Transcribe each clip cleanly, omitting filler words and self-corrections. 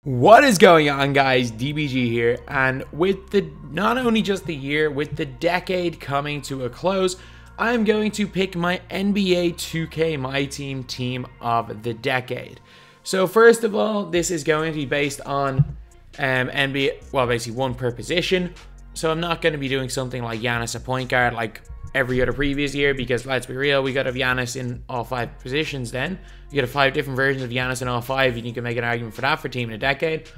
What is going on, guys? DBG here, and with the not only just the year, with the decade coming to a close, I'm going to pick my NBA 2K MyTEAM team of the decade. So first of all, this is going to be based on NBA, well, basically one per position. So I'm not going to be doing something like Giannis at point guard like every other previous year, because let's be real, we got to have Giannis in all 5 positions. Then you got 5 different versions of Giannis in all 5, and you can make an argument for that for team in a decade.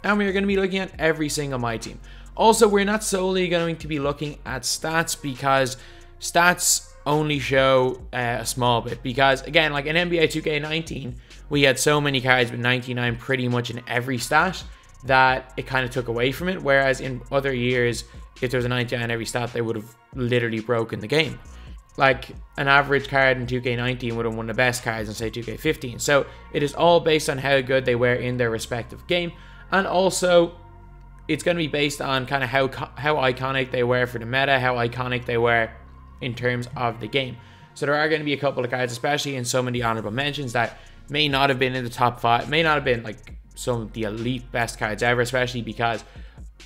And we're going to be looking at every single MyTEAM. Also, we're not solely going to be looking at stats, because stats only show a small bit. Because again, like in NBA 2K19, we had so many cards with 99 pretty much in every stat that it kind of took away from it. Whereas in other years, if there was a 99 in every stat, they would have literally broken the game. Like an average card in 2K19 would have won the best cards in, say, 2K15. So it is all based on how good they were in their respective game. And also, it's going to be based on kind of how iconic they were for the meta, how iconic they were in terms of the game. So there are going to be a couple of cards, especially in some of the honorable mentions, that may not have been in the top 5, may not have been like some of the elite best cards ever, especially because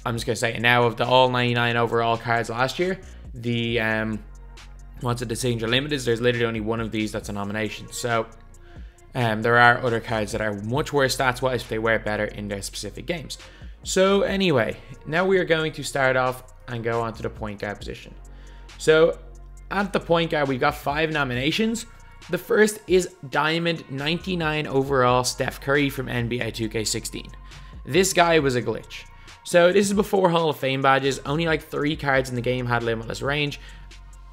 I'm just going to say it now, of the all 99 overall cards last year, the ones at the Signature Limiteds, there's literally only one of these that's a nomination. So there are other cards that are much worse stats wise if they were better in their specific games. So anyway, now we are going to start off and go on to the point guard position. So at the point guard, we've got 5 nominations. The first is Diamond 99 overall Steph Curry from NBA 2K16. This guy was a glitch. So this is before Hall of Fame badges. Only like 3 cards in the game had limitless range.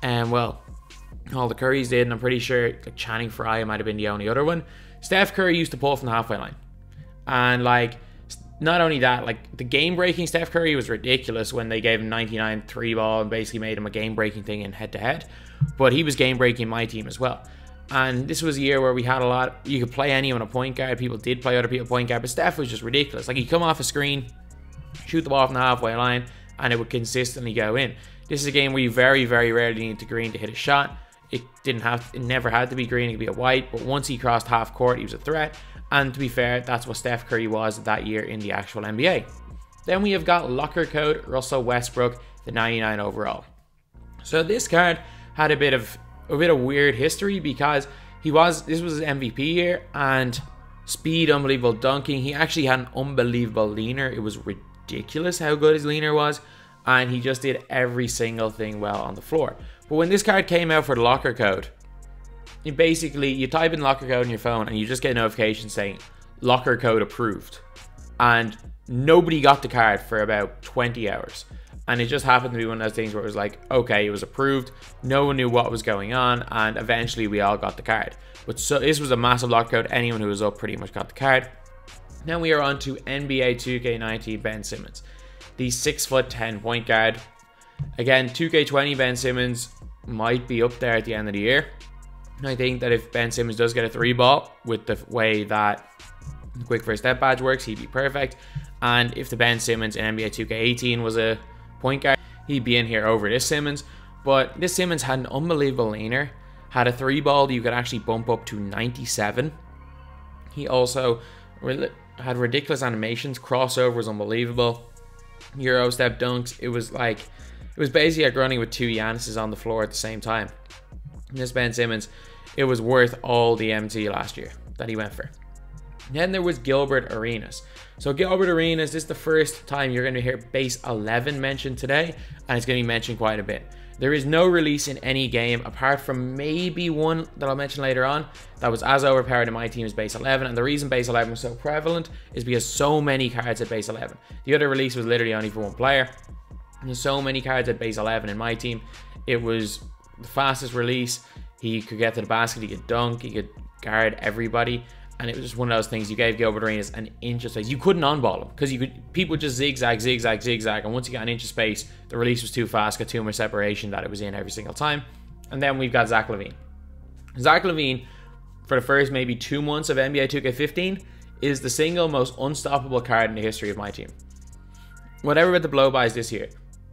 And well, all the Currys did, and I'm pretty sure like Channing Frye might have been the only other one. Steph Curry used to pull from the halfway line. And like, not only that, like the game-breaking Steph Curry was ridiculous when they gave him 99 3-ball and basically made him a game-breaking thing in head-to-head. But he was game-breaking my team as well. And this was a year where we had a lot, you could play anyone a point guard. People did play other people point guard, but Steph was just ridiculous. Like he'd come off a screen, shoot the ball from the halfway line, and it would consistently go in. This is a game where you very, very rarely need to green to hit a shot. It never had to be green, it could be a white, but once he crossed half court, he was a threat. And to be fair, that's what Steph Curry was that year in the actual NBA. Then we have got Locker Code Russell Westbrook, the 99 overall. So this card had a bit of weird history, because this was his MVP year, and speed, unbelievable dunking. He actually had an unbelievable leaner. It was ridiculous how good his leaner was, and he just did every single thing well on the floor. But when this card came out for the Locker Code, you type in Locker Code on your phone and you just get a notification saying Locker Code approved, and nobody got the card for about 20 hours. And it just happened to be one of those things where it was like, okay, it was approved, no one knew what was going on, and eventually we all got the card. But so this was a massive Locker Code. Anyone who was up pretty much got the card. Now we are on to NBA 2K19 Ben Simmons, the 6'10" point guard. Again, 2K20 Ben Simmons might be up there at the end of the year. I think that if Ben Simmons does get a 3-ball with the way that the quick first step badge works, he'd be perfect. And if the Ben Simmons in NBA 2K18 was a point guard, he'd be in here over this Simmons. But this Simmons had an unbelievable leaner, had a 3-ball that you could actually bump up to 97. He also had ridiculous animations, crossover was unbelievable, Euro step dunks. It was basically like running with 2 Giannis's on the floor at the same time. This Ben Simmons, it was worth all the MT last year that he went for. Then there was Gilbert Arenas. So Gilbert Arenas, this is the first time you're going to hear base 11 mentioned today, and it's going to be mentioned quite a bit. There is no release in any game apart from maybe one that I'll mention later on that was as overpowered in my team as base 11. And the reason base 11 was so prevalent is because so many cards at base 11. The other release was literally only for one player. There's so many cards at base 11 in my team. It was the fastest release. He could get to the basket, he could dunk, he could guard everybody. And it was just one of those things. You gave Gilbert Arenas an inch of space. You couldn't on-ball him because people just zigzag. And once you got an inch of space, the release was too fast, got too much separation that it was in every single time. And then we've got Zach LaVine. Zach LaVine, for the first maybe 2 months of NBA 2K15, is the single most unstoppable card in the history of my team. Whatever with the blow-bys this year,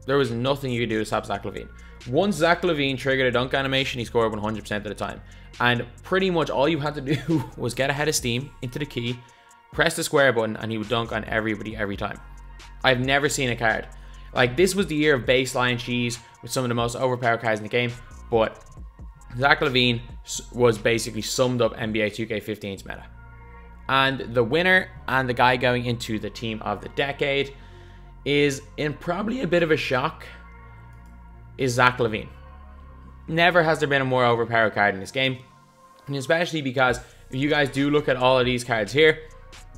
there was nothing you could do to stop Zach LaVine. Once Zach LaVine triggered a dunk animation, he scored 100% of the time. And pretty much all you had to do was get ahead of steam into the key, press the square button and he would dunk on everybody every time. I've never seen a card. Like, this was the year of baseline cheese with some of the most overpowered cards in the game, but Zach LaVine was basically summed up NBA 2K15's meta. And the winner and the guy going into the team of the decade is, in probably a bit of a shock, is Zach LaVine. Never has there been a more overpowered card in this game, and especially because if you guys do look at all of these cards here,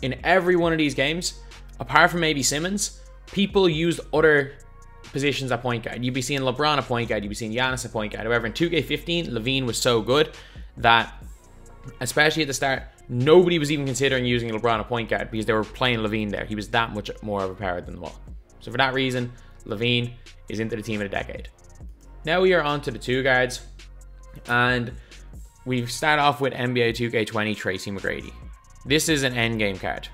in every one of these games, apart from maybe Simmons, people used other positions at point guard. You'd be seeing LeBron at point guard, you'd be seeing Giannis at point guard. However, in 2K15, LaVine was so good that, especially at the start, nobody was even considering using LeBron at point guard because they were playing LaVine there. He was that much more overpowered than them all. So for that reason, LaVine is into the team of the decade. Now we are on to the two guards, and we start off with NBA 2K20 Tracy McGrady. This is an endgame card.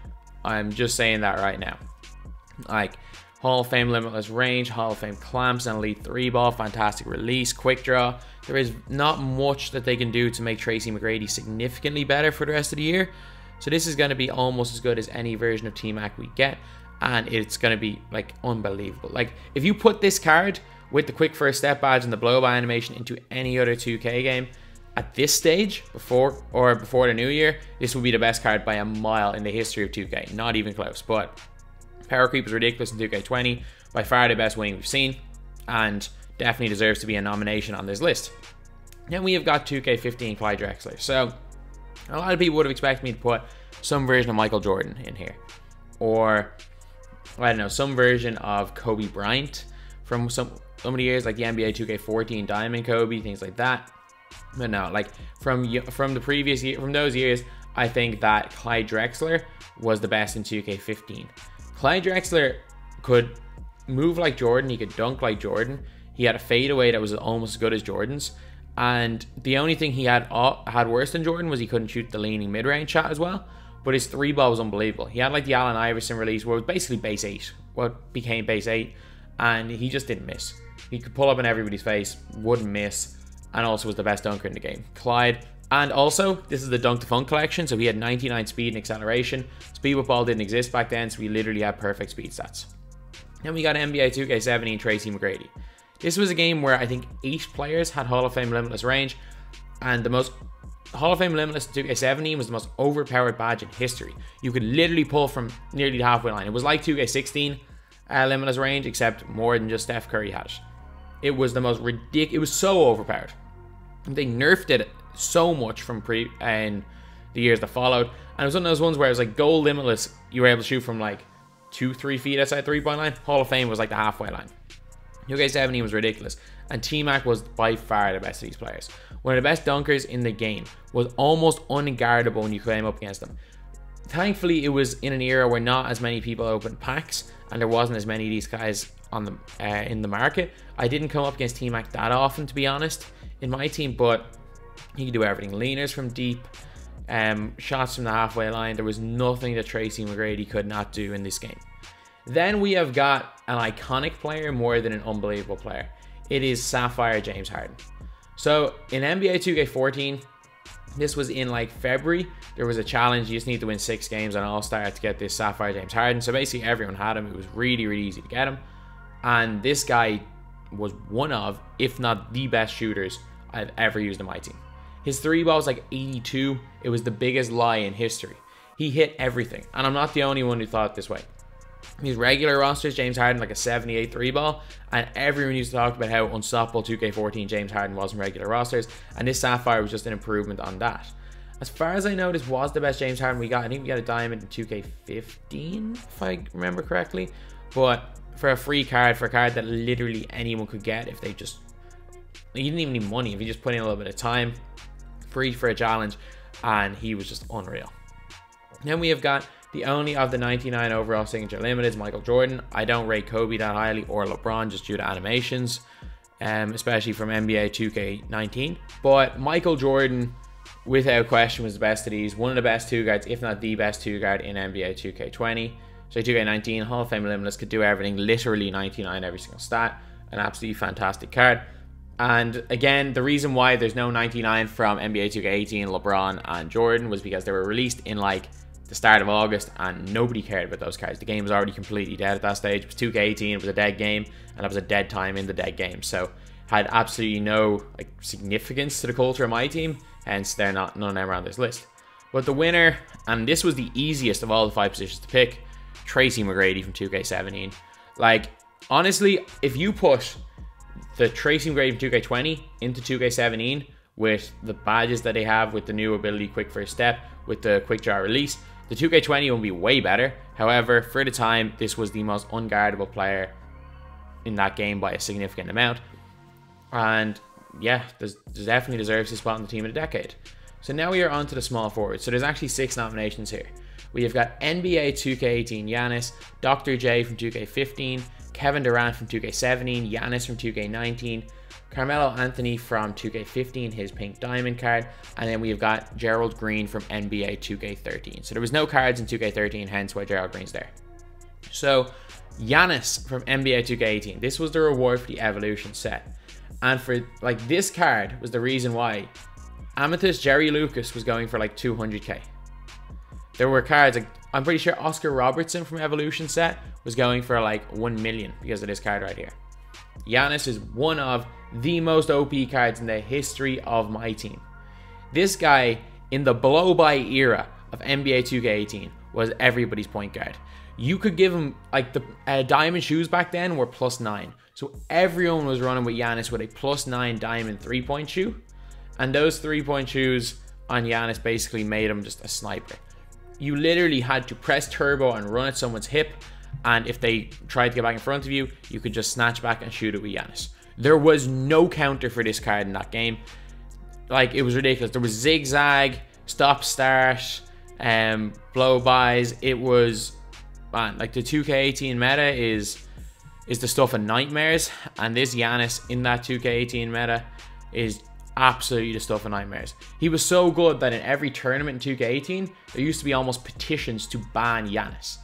I'm just saying that right now. Like, Hall of Fame limitless range, Hall of Fame clamps and elite 3-ball, fantastic release, quick draw. There is not much that they can do to make Tracy McGrady significantly better for the rest of the year. So this is going to be almost as good as any version of T-Mac we get, and it's going to be like unbelievable. Like, if you put this card with the quick first step badge and the blow by animation into any other 2K game at this stage, before the new year, this will be the best card by a mile in the history of 2K. Not even close. But power creep is ridiculous in 2K20. By far the best wing we've seen, and definitely deserves to be a nomination on this list. Then we have got 2K15 Clyde Drexler. So a lot of people would have expected me to put some version of Michael Jordan in here, or I don't know, some version of Kobe Bryant from some of the years, like the NBA 2K14 Diamond Kobe, things like that. But no, like from the previous year, from those years, I think that Clyde Drexler was the best in 2K15. Clyde Drexler could move like Jordan, he could dunk like Jordan. He had a fadeaway that was almost as good as Jordan's, and the only thing he had worse than Jordan was he couldn't shoot the leaning mid-range shot as well. But his 3-ball was unbelievable. He had like the Allen Iverson release, where it was basically base 8, what became base 8, and he just didn't miss. He could pull up in everybody's face, wouldn't miss, and also was the best dunker in the game. Clyde, and also, this is the Dunk to Funk collection, so he had 99 speed and acceleration. Speed with ball didn't exist back then, so we literally had perfect speed stats. Then we got NBA 2K17 Tracy McGrady. This was a game where I think 8 players had Hall of Fame limitless range, and the most Hall of Fame limitless 2K17 was the most overpowered badge in history. You could literally pull from nearly the halfway line. It was like 2K16 limitless range, except more than just Steph Curry had it. It was the most ridiculous. It was so overpowered. They nerfed it so much from and the years that followed, and it was one of those ones where it was like goal limitless. You were able to shoot from like 2-3 feet outside 3-point line. Hall of Fame was like the halfway line. 2K17 was ridiculous, and T-Mac was by far the best of these players. One of the best dunkers in the game, was almost unguardable when you came up against them. Thankfully, it was in an era where not as many people opened packs, and there wasn't as many of these guys on the in the market. I didn't come up against T-Mac that often, to be honest, in my team, but he could do everything. Leaners from deep, shots from the halfway line. There was nothing that Tracy McGrady could not do in this game. Then we have got an iconic player more than an unbelievable player. It is Sapphire James Harden. So in NBA 2K14, this was in like February, there was a challenge. You just need to win 6 games on All-Star to get this Sapphire James Harden. So basically everyone had him. It was really, really easy to get him. And this guy was one of, if not the best shooters I've ever used in my team. His 3-ball was like 82. It was the biggest lie in history. He hit everything. And I'm not the only one who thought this way. His regular rosters, James Harden like a 78 3-ball, and everyone used to talk about how unstoppable 2K14 James Harden was in regular rosters, and this Sapphire was just an improvement on that. As far as I know, this was the best James Harden we got. I think we got a diamond in 2K15, if I remember correctly, but for a free card, for a card that literally anyone could get if they just, he didn't even need money, if he just put in a little bit of time, free for a challenge, and he was just unreal. Then we have got the only of the 99 overall signature limiteds, Michael Jordan. I don't rate Kobe that highly, or LeBron, just due to animations, especially from NBA 2K19. But Michael Jordan, without question, was the best of these. One of the best 2 guards, if not the best 2 guard in NBA 2K20. So 2K19, Hall of Fame limitless, could do everything, literally 99 every single stat. An absolutely fantastic card. And again, the reason why there's no 99 from NBA 2K18, LeBron and Jordan was because they were released in like the start of August, and nobody cared about those cards. The game was already completely dead at that stage. It was 2K18, it was a dead game, and it was a dead time in the dead game. So had absolutely no like significance to the culture of my team, hence they're none of them are on this list. But the winner, and this was the easiest of all the 5 positions to pick, Tracy McGrady from 2K17. Like, honestly, if you put the Tracy McGrady from 2K20 into 2K17 with the badges that they have, with the new ability Quick First Step, with the Quick Draw Release, the 2K20 will be way better. However, for the time, this was the most unguardable player in that game by a significant amount. And yeah, definitely deserves his spot in the team of the decade. So now we are on to the small forwards. So there's actually 6 nominations here. We have got NBA 2K18 Giannis, Dr. J from 2K15, Kevin Durant from 2K17, Giannis from 2K19, Carmelo Anthony from 2K15, his pink diamond card, and then we've got Gerald Green from NBA 2K13. So there was no cards in 2K13, hence why Gerald Green's there. So Giannis from NBA 2K18, this was the reward for the evolution set. And for like this card was the reason why Amethyst Jerry Lucas was going for like 200k. There were cards like, I'm pretty sure Oscar Robertson from Evolution set was going for like 1 million because of this card right here. Giannis is one of the most OP cards in the history of my team. This guy in the blow-by era of NBA 2K18 was everybody's point guard. You could give him like the diamond shoes back then were +9. So everyone was running with Giannis with a +9 diamond 3-point shoe. And those 3-point shoes on Giannis basically made him just a sniper. You literally had to press turbo and run at someone's hip, and if they tried to get back in front of you, you could just snatch back and shoot it with Giannis. There was no counter for this card in that game. Like, it was ridiculous. There was zigzag, stop start, blow-bys. It was, man, like the 2K18 meta is the stuff of nightmares, and this Giannis in that 2K18 meta is absolutely the stuff of nightmares. He was so good that in every tournament in 2K18, there used to be almost petitions to ban Giannis.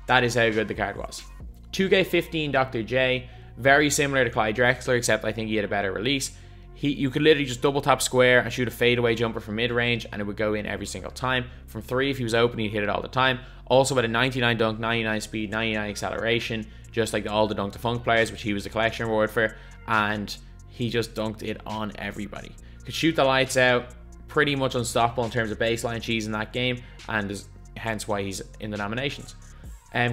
That is how good the card was. 2K15 Dr. J, very similar to Clyde Drexler, except I think he had a better release. You could literally just double tap square and shoot a fadeaway jumper from mid-range, and it would go in every single time. From 3, if he was open, he'd hit it all the time. Also with a 99 dunk, 99 speed, 99 acceleration, just like all the Dunk to Funk players, which he was the collection reward for, and he just dunked it on everybody. Could shoot the lights out, pretty much unstoppable in terms of baseline cheese in that game, and is hence why he's in the nominations.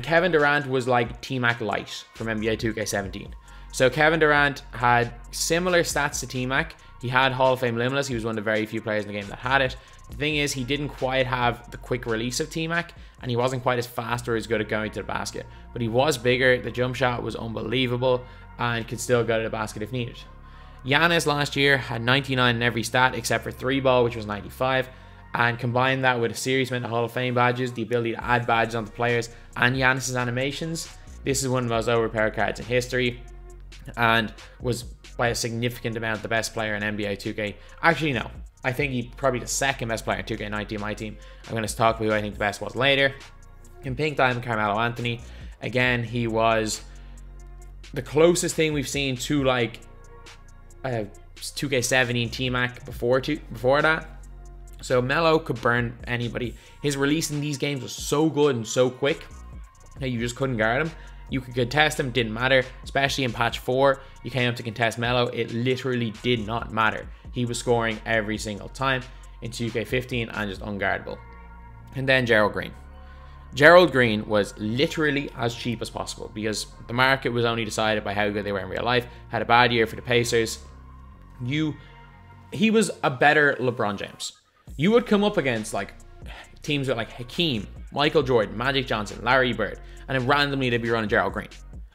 Kevin Durant was like T-Mac Light from NBA 2K17. So Kevin Durant had similar stats to T-Mac. He had Hall of Fame Limitless. He was one of the very few players in the game that had it. The thing is, he didn't quite have the quick release of T-Mac, and he wasn't quite as fast or as good at going to the basket. But he was bigger, the jump shot was unbelievable, and could still go to the basket if needed. Giannis last year had 99 in every stat except for 3-ball, which was 95. And combine that with a series amount of Hall of Fame badges, the ability to add badges onto players, and Giannis's animations, this is one of the most overpowered cards in history, and was by a significant amount the best player in NBA 2K. Actually, no. I think he's probably the second best player in 2K19 my team. I'm going to talk about who I think the best was later. In pink diamond, Carmelo Anthony. Again, he was the closest thing we've seen to like 2K17 T-Mac before that. So Melo could burn anybody. His release in these games was so good and so quick that you just couldn't guard him. You could contest him, didn't matter. Especially in patch 4, you came up to contest Melo, it literally did not matter. He was scoring every single time in 2K15 and just unguardable. And then Gerald Green. Gerald Green was literally as cheap as possible because the market was only decided by how good they were in real life. Had a bad year for the Pacers. He was a better LeBron James. You would come up against like teams with like Hakeem, Michael Jordan, Magic Johnson, Larry Bird, and then randomly they'd be running Gerald Green.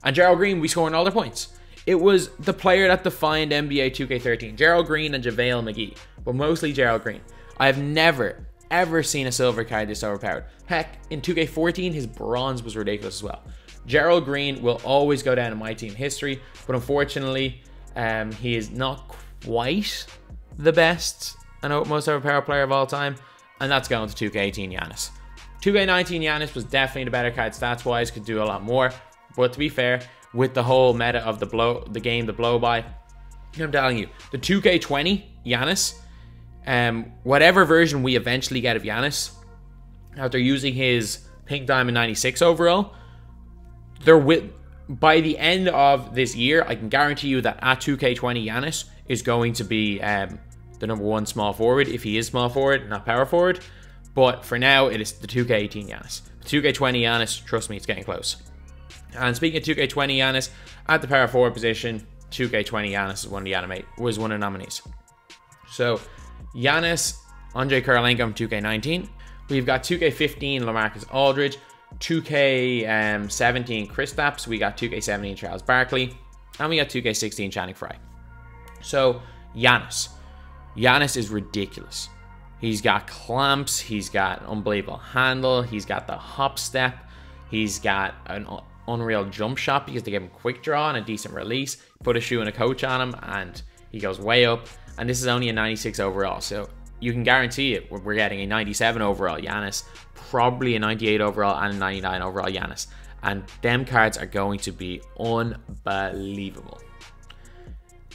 And Gerald Green would be scoring all their points. It was the player that defined NBA 2K13. Gerald Green and JaVale McGee, but mostly Gerald Green. I have never, ever seen a silver card this overpowered. Heck, in 2K14, his bronze was ridiculous as well. Gerald Green will always go down in my team history, but unfortunately, he is not quite the best and most overpowered player of all time, and that's going to 2K18 Giannis. 2K19 Giannis was definitely the better card stats-wise, could do a lot more, but to be fair, with the whole meta of the blow-by, I'm telling you, the 2K20 Giannis, whatever version we eventually get of Giannis, after using his Pink Diamond 96 overall, by the end of this year, I can guarantee you that at 2k20 Giannis is going to be the #1 small forward, if he is small forward, not power forward. But for now, it is the 2k18 Giannis. 2k20 Giannis, trust me, it's getting close. And speaking of 2k20 Giannis, at the power forward position, 2k20 Giannis was one of the nominees. So Giannis, Andrei Kirilenko from 2k19. We've got 2k15 LaMarcus Aldridge, 2k17 Kristaps, we got 2k17 Charles Barkley, and we got 2k16 Channing Frye. So Giannis is ridiculous. He's got clamps, he's got an unbelievable handle, he's got the hop step, he's got an unreal jump shot because they give him quick draw and a decent release. Put a shoe and a coach on him and he goes way up. And this is only a 96 overall, so you can guarantee it. We're getting a 97 overall Giannis, probably a 98 overall and a 99 overall Giannis. And them cards are going to be unbelievable.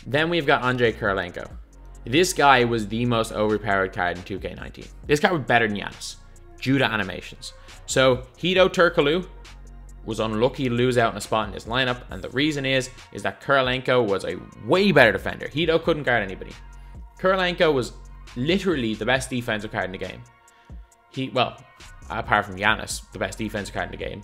Then we've got Andrei Kirilenko. This guy was the most overpowered card in 2k19. This card was better than Giannis due to animations. So Hedo Turkoglu was unlucky to lose out in a spot in this lineup, and the reason is that Kirilenko was a way better defender. Hedo couldn't guard anybody. Kirilenko was literally the best defensive card in the game. Well, apart from Giannis, the best defensive card in the game.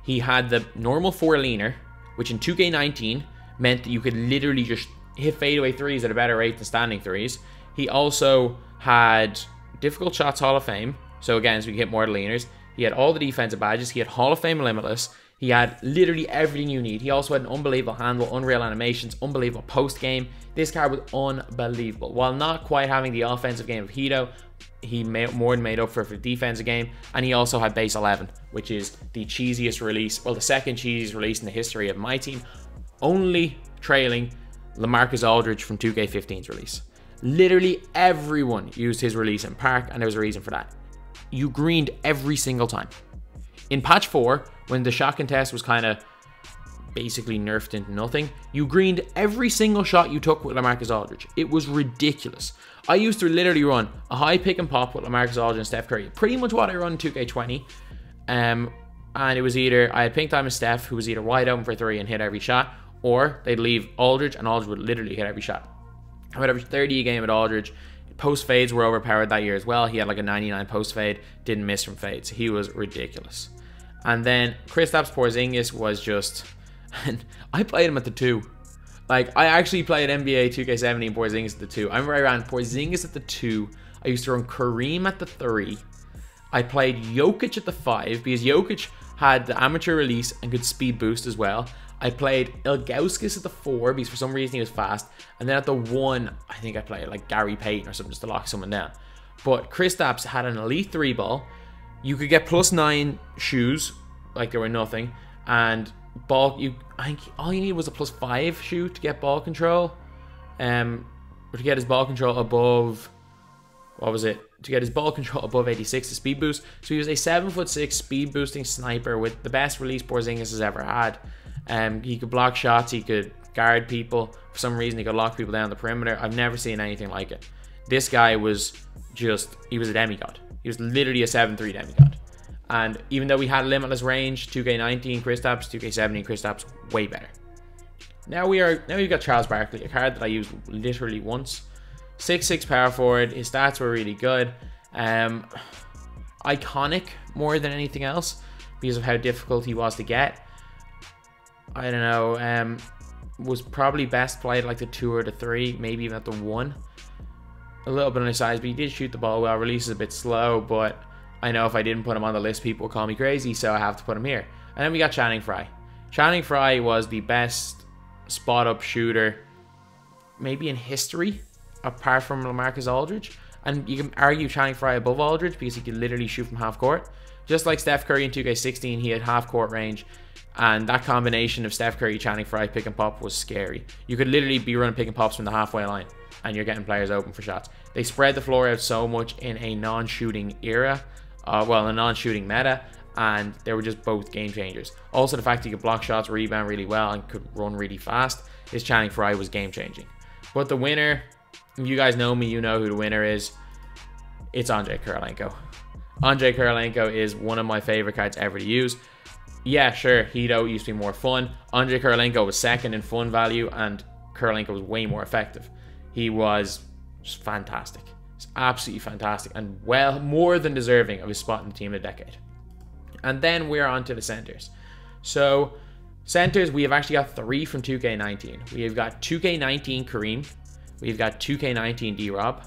He had the normal 4-leaner, which in 2k19 meant that you could literally just hit fadeaway threes at a better rate than standing threes. He also had difficult shots Hall of Fame, so again, so we hit more leaners. He had all the defensive badges. He had Hall of Fame Limitless. He had literally everything you need. He also had an unbelievable handle, unreal animations, unbelievable post game. This card was unbelievable. While not quite having the offensive game of Hedo, he more than made up for the defensive game. And he also had base 11, which is the cheesiest release, well, the second cheesiest release in the history of my team, only trailing LaMarcus Aldridge from 2K15's release. Literally everyone used his release in Park, and there was a reason for that. You greened every single time. In patch 4, when the shot contest was kind of basically nerfed into nothing, you greened every single shot you took with LaMarcus Aldridge. It was ridiculous. I used to literally run a high pick and pop with LaMarcus Aldridge and Steph Curry. Pretty much what I run in 2K20. And it was either, I had Pink Diamond Steph, who was either wide open for 3 and hit every shot, or they'd leave Aldridge, and Aldridge would literally hit every shot. I would average 30 a game at Aldridge. Post fades were overpowered that year as well. He had like a 99 post fade, didn't miss from fades. He was ridiculous. And then Kristaps Porzingis was just, and I played him at the 2. Like, I actually played NBA 2K17 Porzingis at the 2. I remember I ran Porzingis at the 2. I used to run Kareem at the 3. I played Jokic at the 5 because Jokic had the amateur release and could speed boost as well. I played Ilgauskas at the 4 because for some reason he was fast. And then at the 1, I think I played like Gary Payton or something just to lock someone down. But Kristaps had an elite 3 ball. You could get +9 shoes, like there were nothing. And ball, I think all you needed was a +5 shoe to get ball control. Or to get his ball control above, what was it? To get his ball control above 86 to speed boost. So he was a 7'6" speed boosting sniper with the best release Porzingis has ever had. He could block shots, he could guard people. For some reason, he could lock people down the perimeter. I've never seen anything like it. This guy was just, he was a demigod. He was literally a 7'3" demigod. And even though we had limitless range, 2K19 Kristaps, 2K17 Kristaps, way better. Now we've got Charles Barkley, a card that I used literally once. 6'6" power forward. His stats were really good. Iconic more than anything else because of how difficult he was to get. I don't know. Was probably best played like the 2 or the 3, maybe even at the 1. A little bit on his size, but he did shoot the ball well. Release is a bit slow, but I know if I didn't put him on the list, people would call me crazy, so I have to put him here. And then we got Channing Frye. Channing Frye was the best spot-up shooter, maybe in history, apart from LaMarcus Aldridge. And you can argue Channing Frye above Aldridge because he could literally shoot from half court. Just like Steph Curry in 2K16, he had half court range. And that combination of Steph Curry, Channing Frye, pick and pop was scary. You could literally be running pick and pops from the halfway line and you're getting players open for shots. They spread the floor out so much in a non-shooting era, a non-shooting meta, and they were just both game changers. Also, the fact he could block shots, rebound really well, and could run really fast, his Channing Frye was game changing. But the winner, you guys know me, you know who the winner is. It's Andrei Kirilenko. Andrei Kirilenko is one of my favorite cards ever to use. Yeah, sure, Hito used to be more fun. Andrei Kirilenko was second in fun value, and Kirilenko was way more effective. He was just fantastic. He's absolutely fantastic, and well, more than deserving of his spot in the team of the decade. And then we're on to the centers. So, centers, we have actually got 3 from 2K19. We have got 2K19 Kareem. We've got 2K19 D-Rob.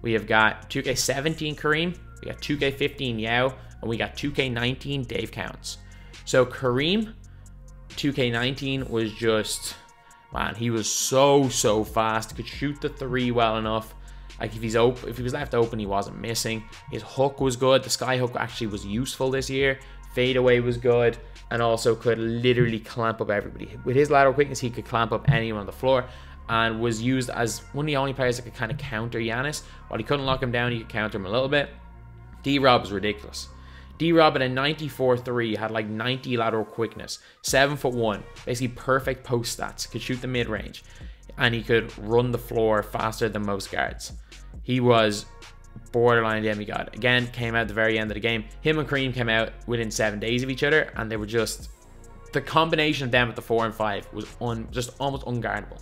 We have got 2K17 Kareem. We got 2K15 Yao. And we got 2K19 Dave Counts. So, Kareem, 2K19 was just... Man, he was so fast. Could shoot the 3 well enough. Like, if he was left open, he wasn't missing. His hook was good. The sky hook actually was useful this year. Fadeaway was good, and also could literally clamp up everybody. With his lateral quickness, he could clamp up anyone on the floor, and was used as one of the only players that could kind of counter Giannis. While he couldn't lock him down, he could counter him a little bit. D-Rob was ridiculous. D-Rob at a 94-3 had like 90 lateral quickness, 7'1", basically perfect post stats, could shoot the mid-range, and he could run the floor faster than most guards. He was borderline demigod. Again, came out at the very end of the game. Him and Kareem came out within 7 days of each other, and they were just... The combination of them at the 4 and 5 was just almost unguardable.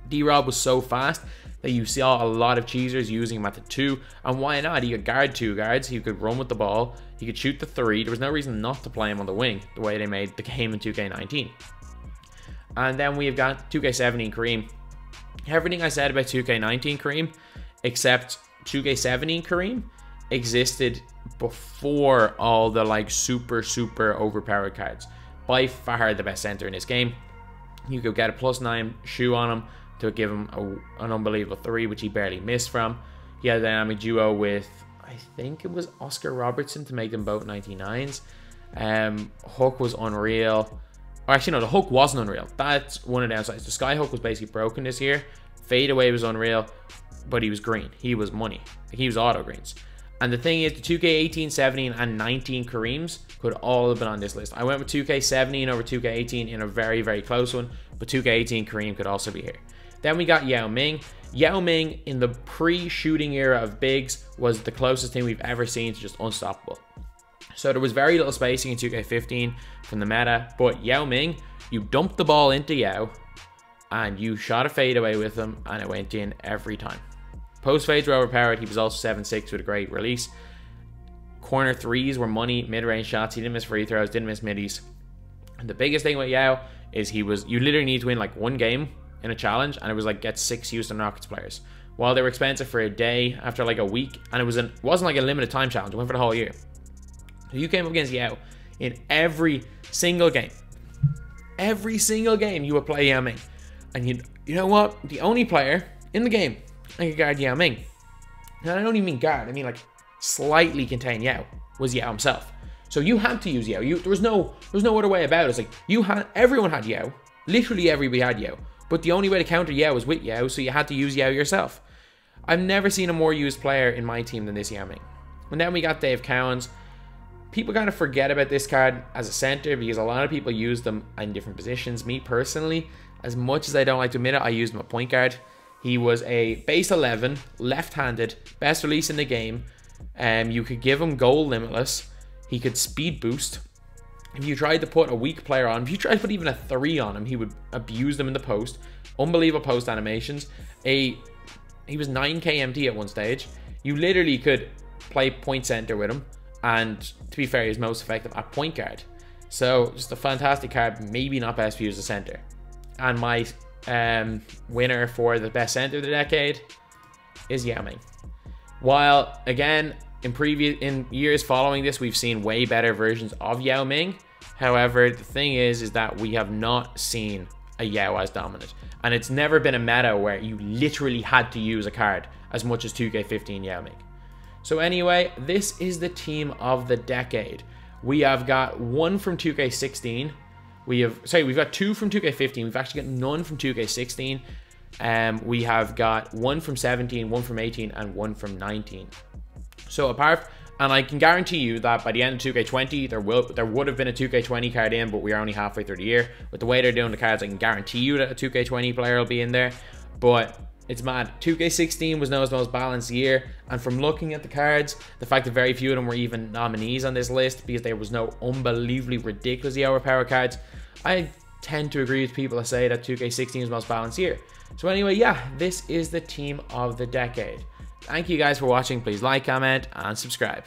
D-Rob was so fast that you saw a lot of cheesers using him at the 2, and why not? He could guard 2 guards, he could run with the ball, he could shoot the 3. There was no reason not to play him on the wing, the way they made the game in 2K19. And then we've got 2K17 Kareem. Everything I said about 2K19 Kareem, except 2K17 Kareem, existed before all the like super overpowered cards. By far the best center in this game. You could get a +9 shoe on him to give him an unbelievable 3, which he barely missed from. He had a dynamic duo with, I think it was Oscar Robertson to make them both 99s. Hook was unreal. Or actually, no, the hook wasn't unreal. That's one of the downsides. The sky hook was basically broken this year. Fadeaway was unreal, but he was green. He was money. He was auto greens. And the thing is, the 2K18, 17, and 19 Kareems could all have been on this list. I went with 2K17 over 2K18 in a very close one, but 2K18 Kareem could also be here. Then we got Yao Ming. Yao Ming, in the pre-shooting era of bigs, was the closest thing we've ever seen to just unstoppable. So there was very little spacing in 2K15 from the meta, but Yao Ming, you dumped the ball into Yao, and you shot a fadeaway with him, and it went in every time. Post fades were overpowered. He was also 7'6" with a great release. Corner threes were money. Mid-range shots, he didn't miss free throws, didn't miss middies. And the biggest thing with Yao is you literally need to win like one game in a challenge, and it was like get 6 Houston Rockets players. While they were expensive for a day, after like a week, and it wasn't like a limited time challenge. It went for the whole year. So you came up against Yao in every single game. Every single game you would play Yao Ming. And you know what? The only player in the game that could guard Yao Ming, and I don't even mean guard, I mean like slightly contain Yao, was Yao himself. So you had to use Yao. There was no other way about it. It's like everyone had Yao. Literally everybody had Yao. But the only way to counter Yao was with Yao, so you had to use Yao yourself. I've never seen a more used player in my team than this Yao Ming. And then we got Dave Cowens. People kind of forget about this card as a center because a lot of people use them in different positions. Me personally, as much as I don't like to admit it, I used him at point guard. He was a base 11, left-handed, best release in the game. You could give him goal limitless. He could speed boost. If you tried to put a weak player on, if you tried to put even a 3 on him, he would abuse them in the post. Unbelievable post animations. He was 9k MT at one stage. You literally could play point center with him. And to be fair, he's most effective at point guard. So just a fantastic card, maybe not best used as a center. And my winner for the best center of the decade is Yao Ming. While again, in years following this, we've seen way better versions of Yao Ming. However, the thing is that we have not seen a Yao as dominant. And it's never been a meta where you literally had to use a card as much as 2K15 Yao Ming. So anyway, this is the team of the decade. We have got 1 from 2K16. We've got 2 from 2K15. We've actually got none from 2K16. We have got 1 from 17, 1 from 18, and 1 from 19. So and I can guarantee you that by the end of 2K20, there would have been a 2K20 card in, but we are only halfway through the year. With the way they're doing the cards, I can guarantee you that a 2K20 player will be in there. But It's mad. 2k16 was Noah's most balanced year, and from looking at the cards, the fact that very few of them were even nominees on this list because there was no unbelievably ridiculously overpowered cards, I tend to agree with people that say that 2k16 is the most balanced year. So anyway, yeah, this is the team of the decade. Thank you guys for watching. Please like, comment, and subscribe.